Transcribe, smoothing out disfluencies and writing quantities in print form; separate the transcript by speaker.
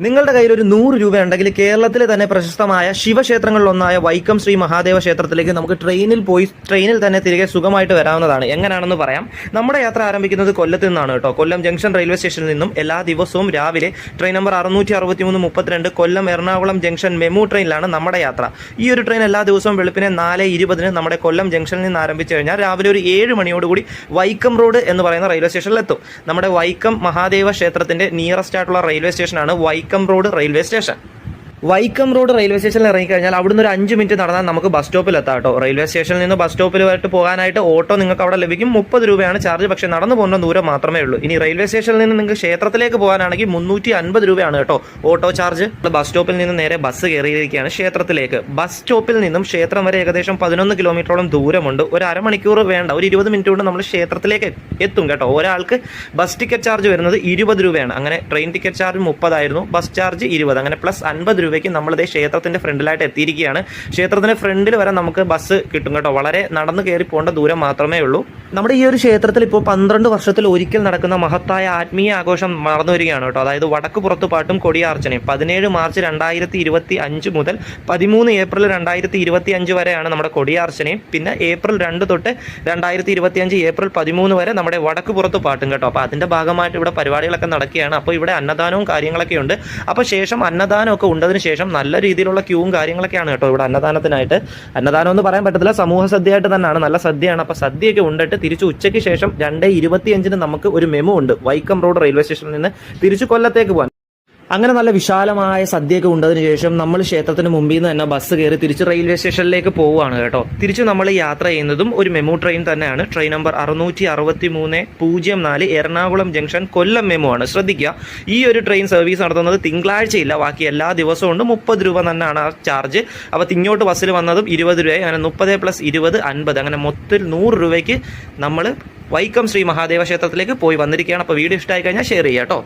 Speaker 1: നിങ്ങളുടെ കയ്യിൽ ഒരു 100 രൂപ ഉണ്ടെങ്കിൽ കേരളത്തിലെ തന്നെ പ്രശസ്തമായ ശിവക്ഷേത്രങ്ങളിലൊന്നായ വൈക്കം ശ്രീ മഹാദേവ ക്ഷേത്രത്തിലേക്ക് നമുക്ക് ട്രെയിനിൽ തന്നെ തിരികെ സുഖമായിട്ട് വരാവുന്നതാണ്. എങ്ങനെയാണെന്ന് പറയാം. നമ്മുടെ യാത്ര ആരംഭിക്കുന്നത് കൊല്ലത്ത് നിന്നാണ് കേട്ടോ. കൊല്ലം ജംഗ്ഷൻ റെയിൽവേ സ്റ്റേഷനിൽ നിന്നും എല്ലാ ദിവസവും രാവിലെ train number 663-32 Kollam Ernakulam junction MEMU ട്രെയിനിലാണ് നമ്മുടെ യാത്ര. ഈ ഒരു ട്രെയിൻ എല്ലാ ദിവസവും വെളുപ്പിനെ 4:20 നമ്മുടെ കൊല്ലം ജംഗ്ഷനിൽ നിന്ന് ആരംഭിച്ചു കഴിഞ്ഞാൽ രാവിലെ ഒരു 7 മണിയോടുകൂടി വൈക്കം റോഡ് എന്ന് പറയുന്ന റെയിൽവേ സ്റ്റേഷനിലെത്തും. നമ്മുടെ വൈക്കം മഹാദേവ ക്ഷേത്രത്തിന്റെ നിയറസ്റ്റ് ആയിട്ടുള്ള റെയിൽവേ സ്റ്റേഷനാണ് Vaikom road railway station. Vaikom road railway സ്റ്റേഷനിൽ ഇറങ്ങിക്കഴിഞ്ഞാൽ അവിടുന്ന് ഒരു 5 മിനിറ്റ് നടന്നാൽ നമുക്ക് ബസ് സ്റ്റോപ്പിൽ എത്താം കേട്ടോ. റെയിൽവേ സ്റ്റേഷനിൽ നിന്ന് ബസ് സ്റ്റോപ്പിലായിട്ട് പോകാനായിട്ട് ഓട്ടോ നിങ്ങൾക്ക് അവിടെ ലഭിക്കും. 30 രൂപയാണ് ചാർജ്. പക്ഷേ നടന്നു പോകുന്ന ദൂരം മാത്രമേ ഉള്ളൂ. ഇനി റെയിൽവേ സ്റ്റേഷനിൽ നിന്ന് നിങ്ങൾക്ക് ക്ഷേത്രത്തിലേക്ക് പോകാനാണെങ്കിൽ 350 രൂപയാണ് കേട്ടോ ഓട്ടോ ചാർജ്. ബസ് സ്റ്റോപ്പിൽ നിന്ന് നേരെ ബസ് കയറിയിരിക്കുകയാണ് ക്ഷേത്രത്തിലേക്ക്. ബസ് സ്റ്റോപ്പിൽ നിന്നും ക്ഷേത്രം വരെ ഏകദേശം 11 കിലോമീറ്ററോളം ദൂരമുണ്ട്. ഒരു അരമണിക്കൂർ വേണ്ട, ഒരു 20 മിനിറ്റ് കൊണ്ട് നമ്മൾ ക്ഷേത്രത്തിലേക്ക് എത്തും കേട്ടോ. ഒരാൾക്ക് ബസ് ടിക്കറ്റ് ചാർജ് വരുന്നത് 20 രൂപയാണ്. അങ്ങനെ ട്രെയിൻ ടിക്കറ്റ് ചാർജ് 30 ആയിരുന്നു, ബസ് ചാർജ് 20, അങ്ങനെ പ്ലസ് 50 രൂപയ്ക്ക് നമ്മളിതേ ക്ഷേത്രത്തിന്റെ ഫ്രണ്ടിലായിട്ട് എത്തിയിരിക്കുകയാണ്. ക്ഷേത്രത്തിന്റെ ഫ്രണ്ടിൽ വരെ നമുക്ക് ബസ് കിട്ടും കേട്ടോ. വളരെ നടന്നു കയറി പോകേണ്ട ദൂരം മാത്രമേ ഉള്ളൂ. നമ്മുടെ ഈ ഒരു ക്ഷേത്രത്തിൽ ഇപ്പോൾ 12 വർഷത്തിൽ ഒരിക്കൽ നടക്കുന്ന മഹത്തായ ആത്മീയ ആഘോഷം നടന്നു വരികയാണ് കേട്ടോ. അതായത് വടക്ക് പുറത്തുപാട്ടും കൊടിയാർച്ചനയും 17 മാർച്ച് 2025 മുതൽ 13 ഏപ്രിൽ 2025 വരെയാണ് നമ്മുടെ കൊടിയാർച്ചനയും. പിന്നെ ഏപ്രിൽ 2 തൊട്ട് 2025 ഏപ്രിൽ 13 വരെ നമ്മുടെ വടക്ക് പുറത്ത് പാട്ടും കേട്ടോ. അപ്പോൾ അതിൻ്റെ ഭാഗമായിട്ട് ഇവിടെ പരിപാടികളൊക്കെ നടക്കുകയാണ്. അപ്പോൾ ഇവിടെ അന്നദാനവും കാര്യങ്ങളൊക്കെ ഉണ്ട്. അപ്പോൾ ശേഷം അന്നദാനമൊക്കെ ഉണ്ടതിന് ശേഷം നല്ല രീതിയിലുള്ള ക്യൂവും കാര്യങ്ങളൊക്കെയാണ് കേട്ടോ ഇവിടെ അന്നദാനത്തിനായിട്ട്. അന്നദാനം എന്ന് പറയാൻ പറ്റത്തില്ല, സമൂഹ സദ്യയായിട്ട് തന്നെയാണ്, നല്ല സദ്യയാണ്. അപ്പോൾ സദ്യയൊക്കെ ഉണ്ടിട്ട് തിരിച്ച് ഉച്ചയ്ക്ക് ശേഷം 2:25 നമുക്ക് ഒരു മെമു ഉണ്ട് വൈക്കം റോഡ് റെയിൽവേ സ്റ്റേഷനിൽ നിന്ന് തിരിച്ച് കൊല്ലത്തേക്ക് പോകാൻ. അങ്ങനെ നല്ല വിശാലമായ സദ്യയൊക്കെ ഉണ്ടതിന് ശേഷം നമ്മൾ ക്ഷേത്രത്തിന് മുമ്പിൽ നിന്ന് തന്നെ ബസ് കയറി തിരിച്ച് റെയിൽവേ സ്റ്റേഷനിലേക്ക് പോവുകയാണ് കേട്ടോ. തിരിച്ച് നമ്മൾ യാത്ര ചെയ്യുന്നതും ഒരു മെമു ട്രെയിൻ തന്നെയാണ്. ട്രെയിൻ നമ്പർ 663-04 എറണാകുളം ജംഗ്ഷൻ കൊല്ലം മെമു ആണ്. ശ്രദ്ധിക്കുക, ഈ ഒരു ട്രെയിൻ സർവീസ് നടത്തുന്നത് തിങ്കളാഴ്ചയില്ല, ബാക്കി എല്ലാ ദിവസവും ഉണ്ട്. 30 രൂപ തന്നെയാണ് ആ ചാർജ്. അപ്പോൾ ഇങ്ങോട്ട് ബസ്സിൽ വന്നതും 20 രൂപയായി. അങ്ങനെ 30 + 20 50, അങ്ങനെ മൊത്തത്തിൽ 100 രൂപയ്ക്ക് നമ്മൾ വൈക്കം ശ്രീ മഹാദേവ ക്ഷേത്രത്തിലേക്ക് പോയി വന്നിരിക്കുകയാണ്. അപ്പോൾ വീഡിയോ ഇഷ്ടമായി കഴിഞ്ഞാൽ ഷെയർ ചെയ്യാം കേട്ടോ.